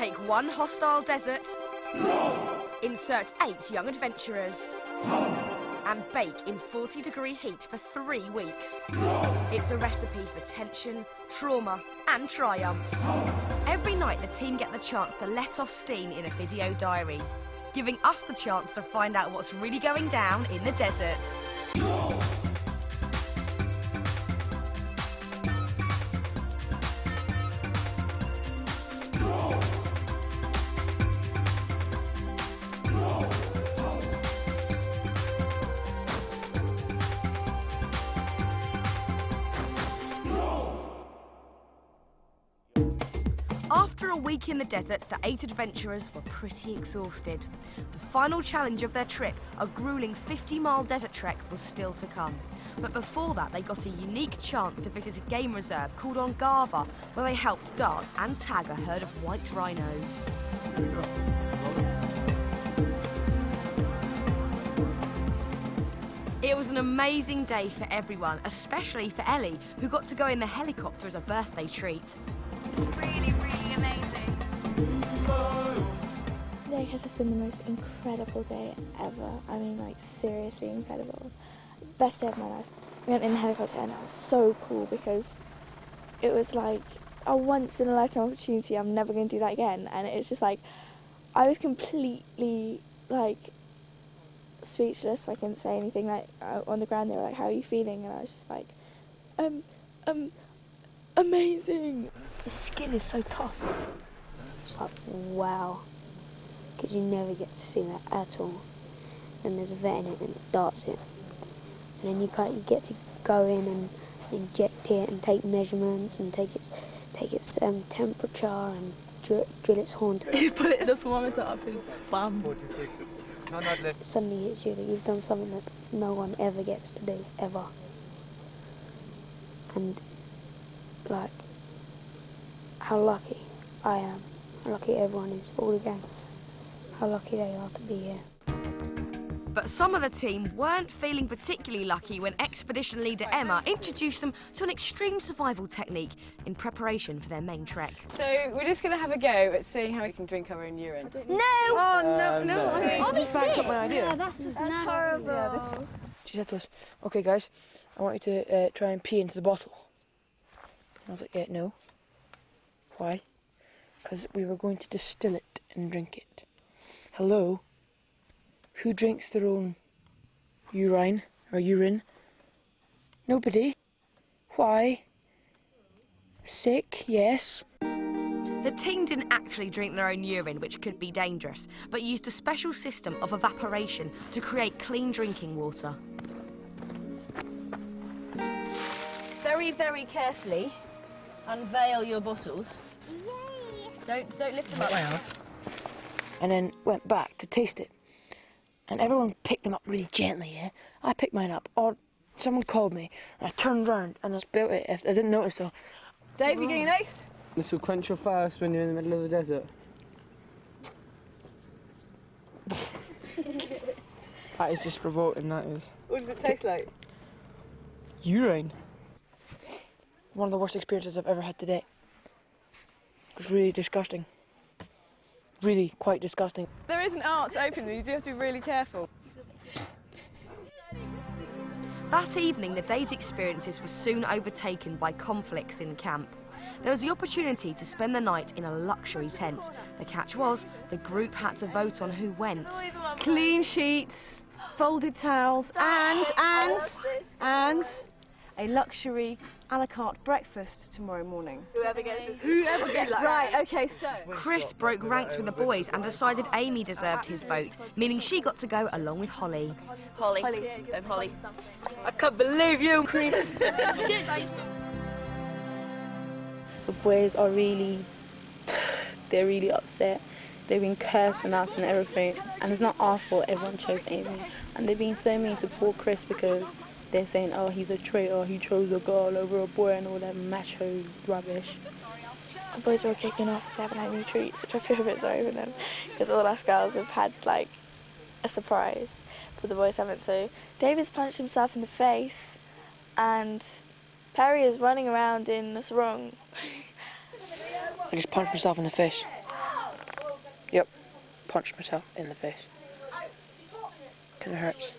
Take 1 hostile desert, insert 8 young adventurers, and bake in 40-degree heat for 3 weeks. It's a recipe for tension, trauma, and triumph. Every night the team get the chance to let off steam in a video diary, giving us the chance to find out what's really going down in the desert. After a week in the desert, the 8 adventurers were pretty exhausted. The final challenge of their trip, a grueling 50-mile desert trek, was still to come. But before that, they got a unique chance to visit a game reserve called Ongava, where they helped dart and tag a herd of white rhinos. It was an amazing day for everyone, especially for Ellie, who got to go in the helicopter as a birthday treat. Really, really amazing. Today has just been the most incredible day ever. I mean, like, seriously incredible. Best day of my life. We went in the helicopter and it was so cool because it was like a once-in-a-lifetime opportunity. I'm never going to do that again. And it's just like, I was completely, like, speechless. I couldn't say anything. Like, on the ground they were like, how are you feeling? And I was just like, amazing. The skin is so tough. It's like, wow. Because you never get to see that at all. And there's a vet in it and it darts it. And then you get to go in and inject it and take measurements and take its temperature and drill its horn. You put it in the thermometer up and bam. 46. Suddenly hits you that you've done something that no one ever gets to do, ever. And, like, how lucky I am, how lucky everyone is, all the gang, how lucky they are to be here. But some of the team weren't feeling particularly lucky when expedition leader Emma introduced them to an extreme survival technique in preparation for their main trek. So we're just going to have a go at seeing how we can drink our own urine. No! Oh, no. Oh, You backed up my idea. Yeah, that's horrible. Yeah, She said to us, okay guys, I want you to try and pee into the bottle. And I was like, yeah, no. Why? Because we were going to distill it and drink it. Hello? Who drinks their own urine or urine? Nobody. Why? Sick, yes. The team didn't actually drink their own urine, which could be dangerous, but used a special system of evaporation to create clean drinking water. Very, very carefully unveil your bottles. Don't lift them up. And then went back to taste it. And everyone picked them up really gently, yeah? I picked mine up, or someone called me, and I turned round and I spilled it. I didn't notice though. Dave, you going next? This will quench your thirst when you're in the middle of the desert. That is just revolting, that is. What does it taste like? Urine. One of the worst experiences I've ever had today. It was really disgusting. Really quite disgusting. There is an art to open them, you do have to be really careful. That evening, the day's experiences were soon overtaken by conflicts in camp. There was the opportunity to spend the night in a luxury tent. The catch was, the group had to vote on who went. Clean sheets, folded towels, and a luxury a la carte breakfast tomorrow morning. Whoever gets Right, okay, so Chris broke ranks with the boys and decided Aimee deserved his vote, meaning she got to go along with Holly. Holly. I can't believe you, Chris! The boys are they're really upset. They've been cursing us and everything, and it's not our fault everyone chose Aimee. And they've been so mean to poor Chris because they're saying, oh, he's a traitor, he chose a girl over a boy and all that macho rubbish. The boys were kicking off, they haven't had any treats, which I feel a bit sorry for them, because all us girls have had, like, a surprise, but the boys haven't. So David's punched himself in the face, and Parry is running around in the sarong. I just punched myself in the face. punched myself in the face. Because it hurts.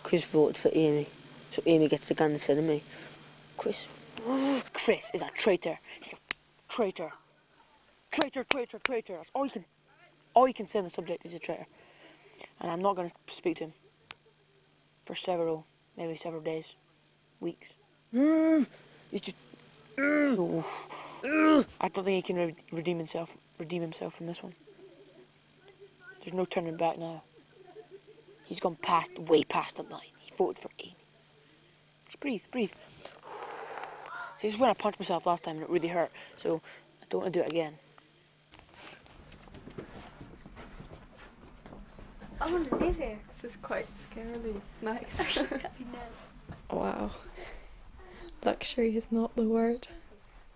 Chris voted for Aimee, so Aimee gets the gun instead of me. Chris Chris is a traitor. He's a traitor. Traitor, traitor, traitor. That's all you can say on the subject is a traitor. And I'm not going to speak to him for maybe several days, weeks. It's just, I don't think he can redeem himself from this one. There's no turning back now. He's gone way past the line. He voted for Aimee. Just breathe. See, this is when I punched myself last time and it really hurt, so I don't want to do it again. I want to live here. This is quite scarily nice. Wow. Luxury is not the word.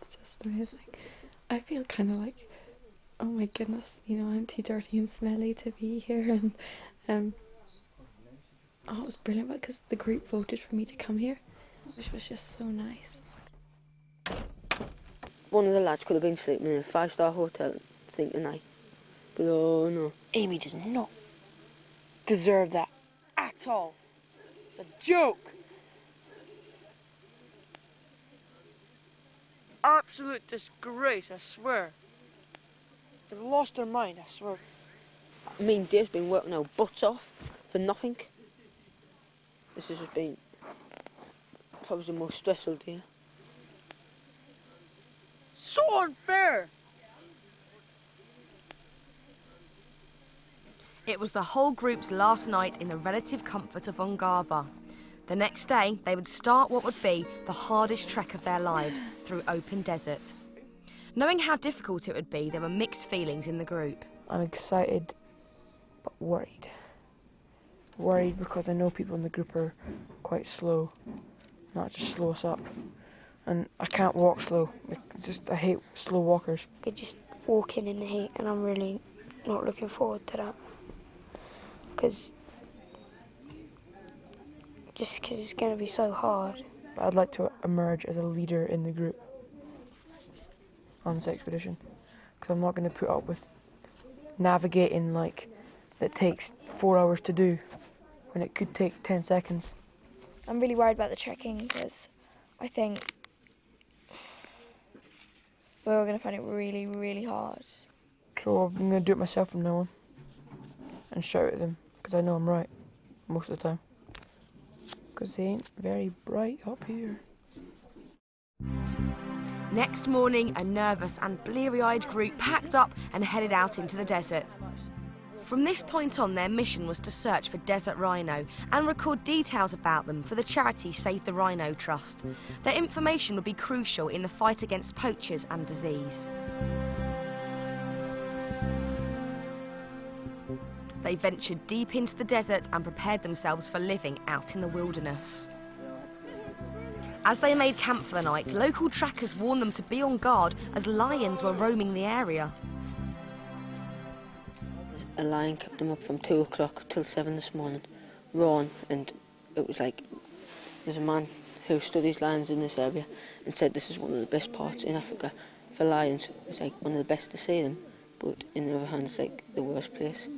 It's just amazing. I feel kind of like, oh my goodness, you know, I'm too dirty and smelly to be here, and oh, it was brilliant because the group voted for me to come here, which was just so nice. One of the lads could have been sleeping in a 5-star hotel thinking tonight. But oh no. Aimee does not deserve that at all. It's a joke. Absolute disgrace, I swear. They've lost their mind, I swear. I mean, Dave's been working our butts off for nothing. This has just been probably the most stressful day. So unfair! It was the whole group's last night in the relative comfort of Ungava. The next day, they would start what would be the hardest trek of their lives through open desert. Knowing how difficult it would be, there were mixed feelings in the group. I'm excited, but worried. Worried because I know people in the group are quite slow. Not just slow us up. And I can't walk slow. I hate slow walkers. Could just walk in the heat, and I'm really not looking forward to that. Because it's going to be so hard. I'd like to emerge as a leader in the group on this expedition. Because I'm not going to put up with navigating like that takes 4 hours to do when it could take 10 seconds. I'm really worried about the trekking because I think we're all going to find it really, really hard. So I'm going to do it myself from now on and shout at them because I know I'm right most of the time. Because they ain't very bright up here. Next morning, a nervous and bleary-eyed group packed up and headed out into the desert. From this point on, their mission was to search for desert rhino and record details about them for the charity Save the Rhino Trust. Their information would be crucial in the fight against poachers and disease. They ventured deep into the desert and prepared themselves for living out in the wilderness. As they made camp for the night, local trackers warned them to be on guard as lions were roaming the area. A lion kept them up from 2 o'clock till 7 this morning, roaring, and it was like, there's a man who studies lions in this area and said this is one of the best parts in Africa for lions. It's like one of the best to see them, but in the other hand it's like the worst place.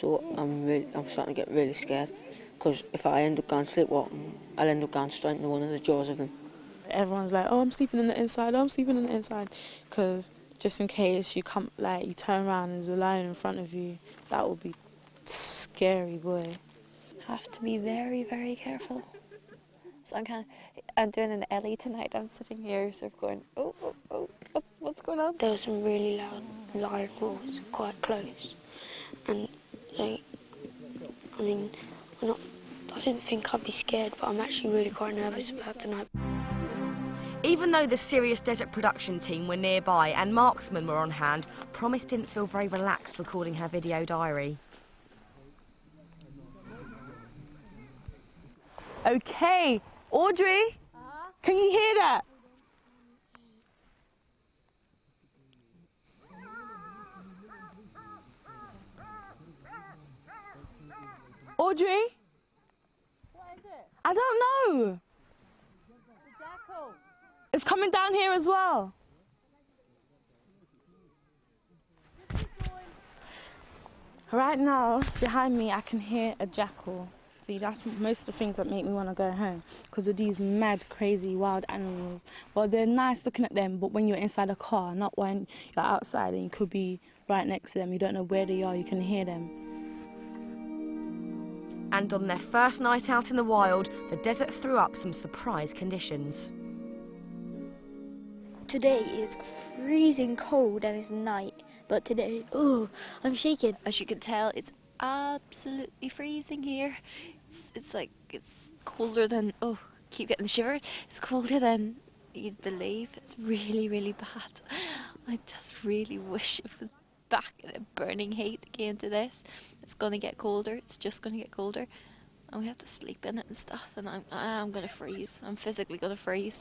So I'm starting to get really scared, because if I end up going sleepwalking, I'll end up going straight into one of the jaws of them. Everyone's like, oh, I'm sleeping in the inside, oh, I'm sleeping in the inside, because just in case you turn around and there's a lion in front of you, that would be scary, boy. Have to be very, very careful. So I'm doing an Ellie tonight. I'm sitting here sort of going, oh, what's going on? There were some really loud lion roars quite close, and like, I mean, I didn't think I'd be scared, but I'm actually really quite nervous about tonight. Even though the Serious Desert production team were nearby and marksmen were on hand, Promise didn't feel very relaxed recording her video diary. Okay, Audrey, can you hear that? Audrey? What is it? I don't know. The jackal. It's coming down here as well. Right now, behind me, I can hear a jackal. See, that's most of the things that make me want to go home, because of these mad, crazy, wild animals. Well, they're nice looking at them, but when you're inside a car, not when you're outside and you could be right next to them, you don't know where they are, you can hear them. And on their first night out in the wild, the desert threw up some surprise conditions. Today is freezing cold and it's night, but today, oh, I'm shaking. As you can tell, it's absolutely freezing here. It's colder than, oh, keep getting shivered. It's colder than you'd believe. It's really, really bad. I just really wish it was back in a burning heat again to this. It's gonna get colder. It's just gonna get colder, and we have to sleep in it and stuff. And I'm gonna freeze. I'm physically gonna freeze.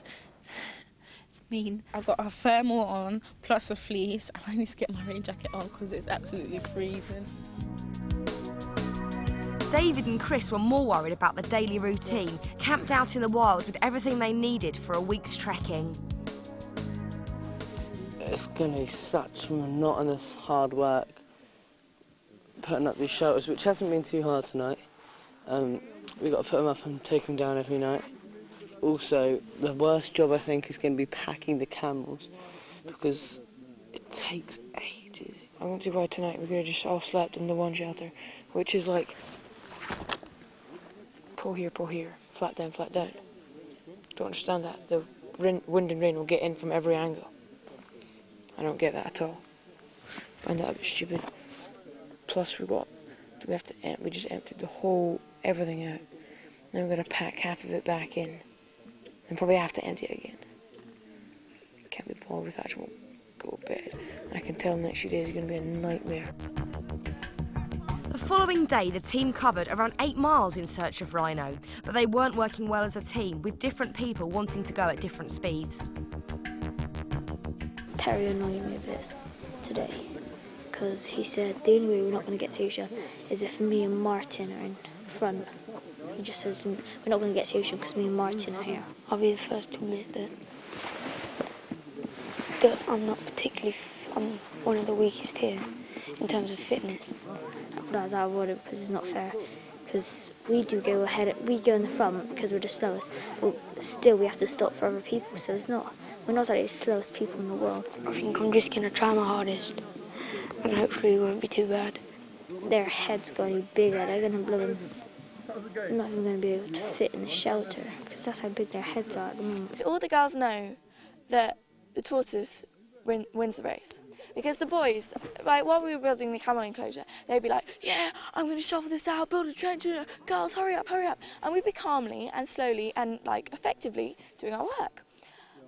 It's mean. I've got a thermal on, plus a fleece, and I need to get my rain jacket on because it's absolutely freezing. David and Chris were more worried about the daily routine, camped out in the wild with everything they needed for a week's trekking. It's going to be such monotonous hard work putting up these shelters, which hasn't been too hard tonight. We've got to put them up and take them down every night. Also, the worst job I think is going to be packing the camels, because it takes ages. I won't see why tonight we could have just all slept in the one shelter, which is like pull here, flat down, flat down. Don't understand that. The wind and rain will get in from every angle. I don't get that at all. Find that a bit stupid. Plus we just emptied the whole everything out. Then we're gonna pack half of it back in, and probably have to empty it again. Can't be bothered with that. I won't go to bed. And I can tell the next few days are gonna be a nightmare. The following day, the team covered around 8 miles in search of rhino, but they weren't working well as a team, with different people wanting to go at different speeds. Parry annoyed me a bit today, because he said the only way we're not going to get to Ocean is if me and Martin are in front. He just says we're not going to get to Ocean because me and Martin are here. I'll be the first to admit that I'm not particularly, I'm one of the weakest here in terms of fitness. But as I would, because it's not fair, because we do go ahead, we go in the front because we're the slowest, but still we have to stop for other people, so we're not like the slowest people in the world. I think I'm just going to try my hardest, and hopefully it won't be too bad. Their head's going to be bigger, they're going to blow them, not even going to be able to fit in the shelter, because that's how big their heads are at the moment. All the girls know that the tortoise wins the race. Because the boys, like while we were building the camel enclosure, they'd be like, yeah, I'm going to shovel this out, build a trench, girls, hurry up. And we'd be calmly and slowly and like effectively doing our work.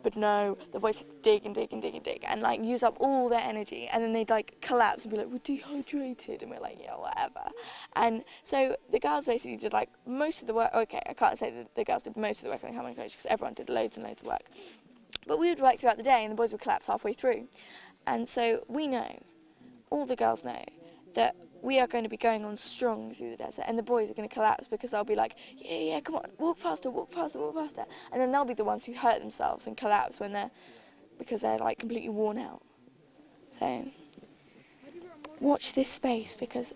But no, the boys had to dig and like use up all their energy, and then they'd like collapse and be like, we're dehydrated, and we're like, yeah, whatever. And so the girls basically did like most of the work. Okay, I can't say that the girls did most of the work on the camel enclosure because everyone did loads and loads of work. But we would work throughout the day and the boys would collapse halfway through. And so we know, all the girls know, that we are going to be going on strong through the desert, and the boys are going to collapse because they'll be like, yeah, come on, walk faster. And then they'll be the ones who hurt themselves and collapse because they're like completely worn out. So, watch this space because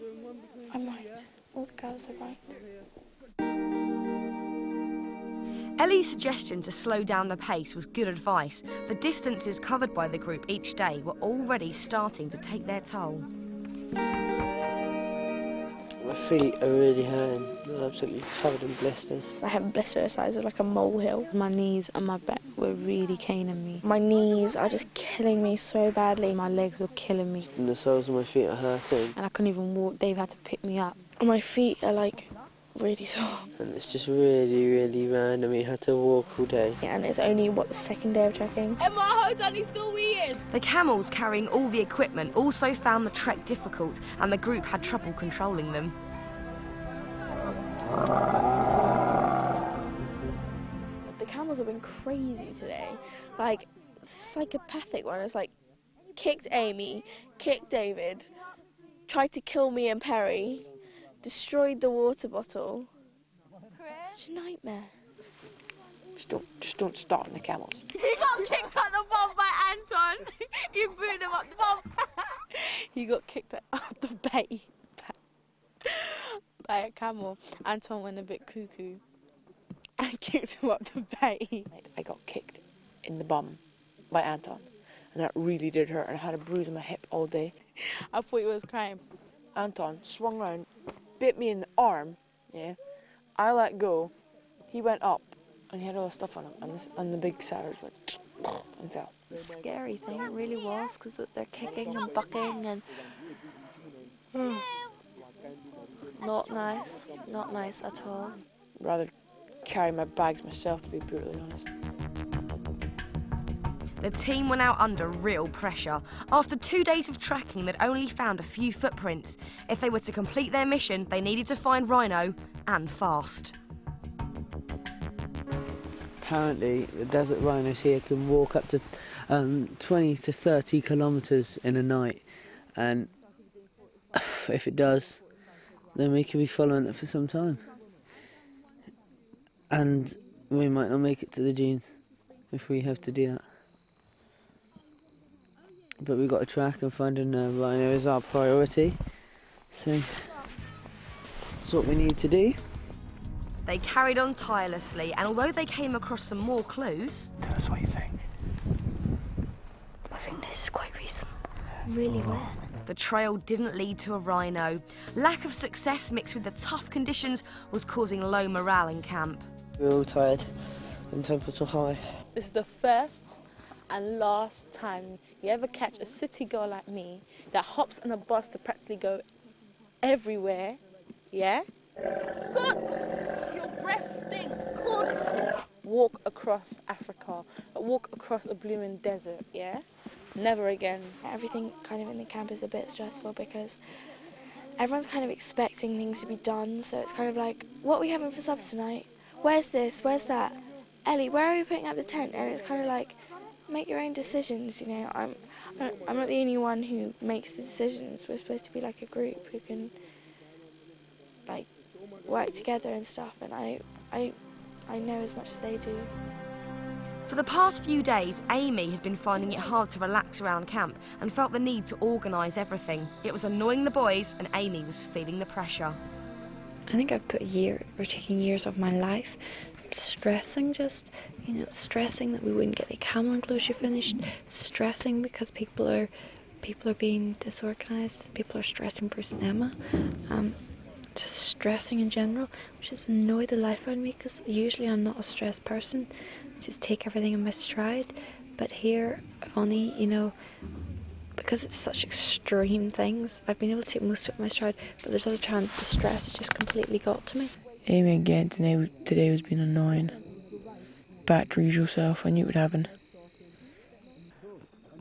I'm right. All the girls are right. Ellie's suggestion to slow down the pace was good advice. The distances covered by the group each day were already starting to take their toll. My feet are really hurting. They're absolutely covered in blisters. I have blisters the size of like a molehill. My knees and my back were really caning me. My knees are just killing me so badly. My legs were killing me. And the soles of my feet are hurting. And I couldn't even walk. Dave had to pick me up. And my feet are like really sore. And it's just really random. You had to walk all day. Yeah, and it's only, the second day of trekking. The camels carrying all the equipment also found the trek difficult, and the group had trouble controlling them. The camels have been crazy today. Like, psychopathic one. It's like, kicked Aimee, kicked David, tried to kill me and Parry, destroyed the water bottle. Such a nightmare. Just don't start on the camels. He got kicked out the bomb by Anton. He booted him up the bomb. He got kicked out the bay. by a camel, Anton went a bit cuckoo and kicked him up the bay. I got kicked in the bum by Anton, and that really did hurt, and I had a bruise on my hip all day. I thought he was crying. Anton swung around, bit me in the arm, yeah. I let go, he went up, and he had all the stuff on him, and the big sailors went and fell. It's a scary thing, it really was, because they're kicking and bucking and... Not nice at all. Rather carry my bags myself, to be brutally honest. The team were now under real pressure. After 2 days of tracking, they'd only found a few footprints. If they were to complete their mission, they needed to find Rhino, and fast. Apparently, the desert rhinos here can walk up to 20 to 30 kilometres in a night, and if it does, then we could be following it for some time. And we might not make it to the dunes if we have to do that. But we've got to track, and finding a rhino is our priority. So that's what we need to do. They carried on tirelessly, and although they came across some more clues... Tell us what you think. I think this is quite recent. Really wet. The trail didn't lead to a rhino. Lack of success mixed with the tough conditions was causing low morale in camp. We're all tired and temperature high. This is the first and last time you ever catch a city girl like me that hops on a bus to practically go everywhere, yeah? Good! Your breath stinks, good! Walk across Africa, walk across a blooming desert, yeah? Never again. Everything kind of in the camp is a bit stressful because everyone's kind of expecting things to be done, so it's kind of like, what are we having for supper tonight? Where's this? Where's that? Ellie, where are we putting up the tent? And it's kind of like, make your own decisions, you know. I'm not the only one who makes the decisions. We're supposed to be like a group who can like work together and stuff, and I know as much as they do. For the past few days, Aimee had been finding it hard to relax around camp and felt the need to organise everything. It was annoying the boys, and Aimee was feeling the pressure. I think I've put taking years of my life stressing, just, you know, stressing that we wouldn't get the camel enclosure finished, stressing because people are being disorganised, people are stressing Bruce and Emma, just stressing in general, which has annoyed the life out of me because usually I'm not a stressed person. I just take everything in my stride, but here I've only, you know, because it's such extreme things, I've been able to take most of it in my stride, but there's other times the stress just completely got to me. Aimee again today was being annoying. Back to her usual self, I knew it would happen.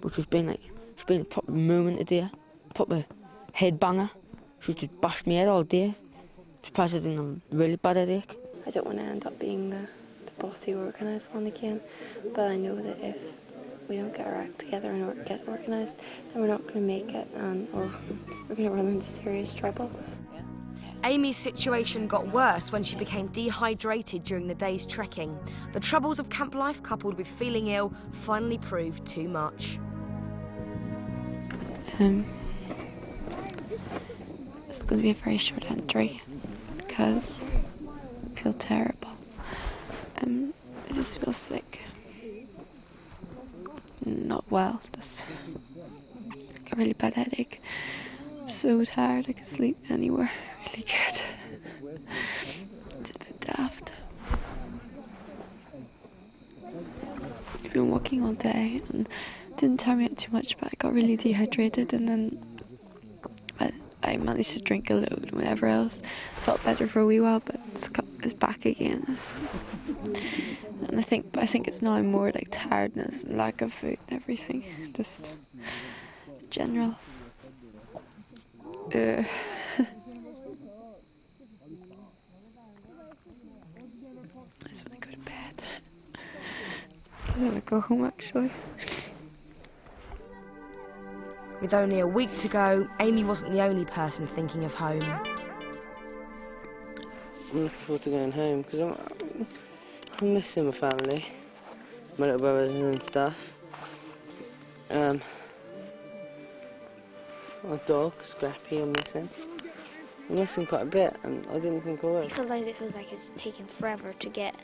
But she's been a proper moment today, proper head banger. She just bashed me head all day. She's probably in a really bad headache. I don't want to end up being the bossy organised one again, but I know that if we don't get our act together and get organised, then we're not going to make it, or we're going to run into serious trouble. Aimee's situation got worse when she became dehydrated during the day's trekking. The troubles of camp life coupled with feeling ill finally proved too much. It's going to be a very short entry because I feel terrible. I just feel sick. Not well, just got a really bad headache. I'm so tired, I could sleep anywhere. Really good. Just a bit daft. I've been walking all day and didn't tire me out too much, but I got really dehydrated, and then I managed to drink a load and whatever else. Felt better for a wee while, but it's back again. And I think it's now more like tiredness and lack of food and everything. Just general. I just want to go to bed. I want to go home actually. With only a week to go, Aimee wasn't the only person thinking of home. I'm looking forward to going home because I'm missing my family, my little brothers and stuff. My dog, Scrappy, I'm missing. I miss him quite a bit, and I didn't think I would. Sometimes it feels like it's taking forever to get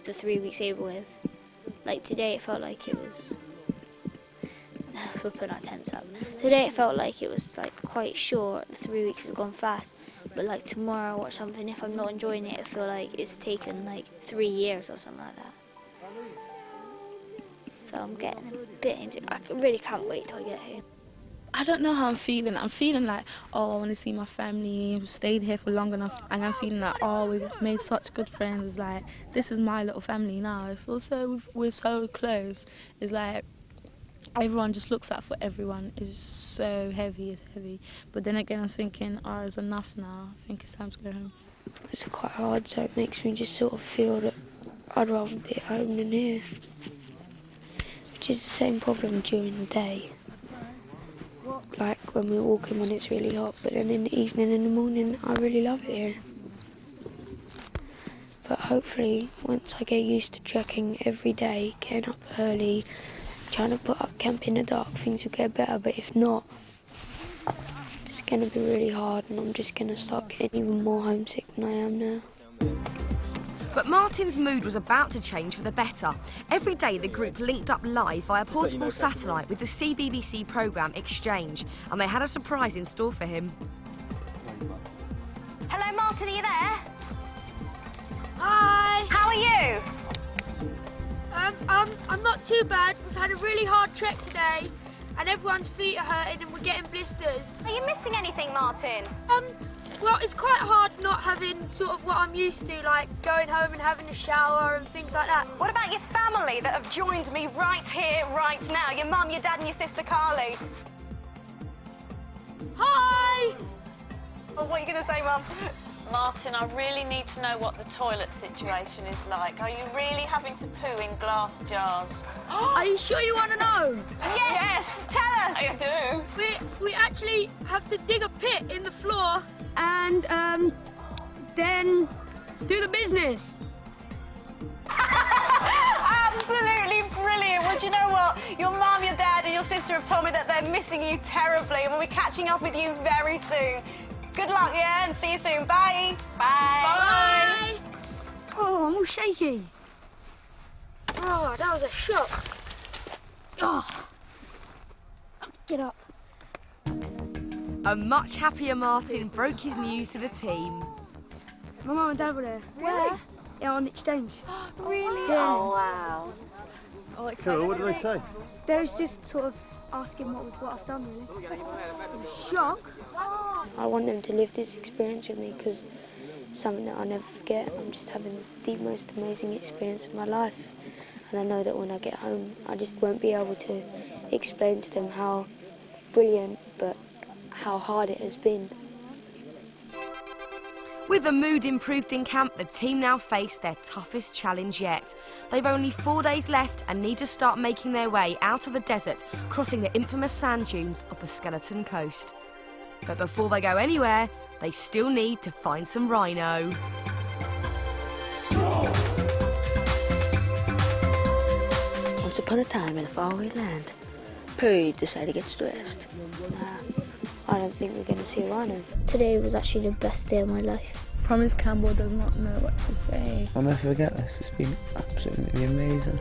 the 3 weeks over with. Like today, it felt like it was. We're putting our tents up. Today, it felt like it was like quite short. The 3 weeks has gone fast. But like tomorrow or something, if I'm not enjoying it, I feel like it's taken like 3 years or something like that. So I'm getting a bit into it. I really can't wait till I get home. I don't know how I'm feeling. I'm feeling like, oh, I want to see my family. We've stayed here for long enough. And I'm feeling like, oh, we've made such good friends. Like, this is my little family now. I feel so, we're so close. It's like, everyone just looks out for everyone. It's so heavy, it's heavy. But then again, I'm thinking, oh, it's enough now. I think it's time to go home. It's quite hard, so it makes me just sort of feel that I'd rather be at home than here. Which is the same problem during the day. Like when we're walking when it's really hot, but then in the evening and the morning I really love it here. But hopefully once I get used to trekking every day, getting up early, trying to put up camp in the dark, things will get better. But if not, it's going to be really hard and I'm just going to start getting even more homesick than I am now. But Martin's mood was about to change for the better. Every day the group linked up live via portable satellite with the CBBC programme Exchange, and they had a surprise in store for him. Hello Martin, are you there? Hi! How are you? I'm not too bad. We've had a really hard trek today, and everyone's feet are hurting and we're getting blisters. Are you missing anything, Martin? Well, it's quite hard not having sort of what I'm used to, like going home and having a shower and things like that. What about your family that have joined me right here, right now? Your mum, your dad and your sister Carly. Hi! Oh, what are you going to say, Mum? Martin, I really need to know what the toilet situation is like. Are you really having to poo in glass jars? Are you sure you want to know? Yes, tell us. I do. We actually have to dig a pit in the floor and then do the business. Absolutely brilliant. Well, do you know what? Your mum, your dad and your sister have told me that they're missing you terribly and we'll be catching up with you very soon. Good luck, yeah, and see you soon. Bye. Bye. Bye. Oh, I'm all shaky. Oh, that was a shock. Oh. Get up. A much happier Martin broke his news to the team. My mum and dad were there. Where? Yeah, on Exchange. Really? Yeah. Oh, wow. Cool, what did they say? They was just sort of asking what I've done, really. It was a shock. I want them to live this experience with me because it's something that I'll never forget. I'm just having the most amazing experience of my life. And I know that when I get home, I just won't be able to explain to them how brilliant, but how hard it has been. With the mood improved in camp, the team now face their toughest challenge yet. They've only 4 days left and need to start making their way out of the desert, crossing the infamous sand dunes of the Skeleton Coast. But before they go anywhere, they still need to find some rhino. Once upon a time in a faraway land, Parry decided to get stressed. I don't think we're going to see a rhino. Today was actually the best day of my life. Promise Campbell does not know what to say. I'll never forget this. It's been absolutely amazing.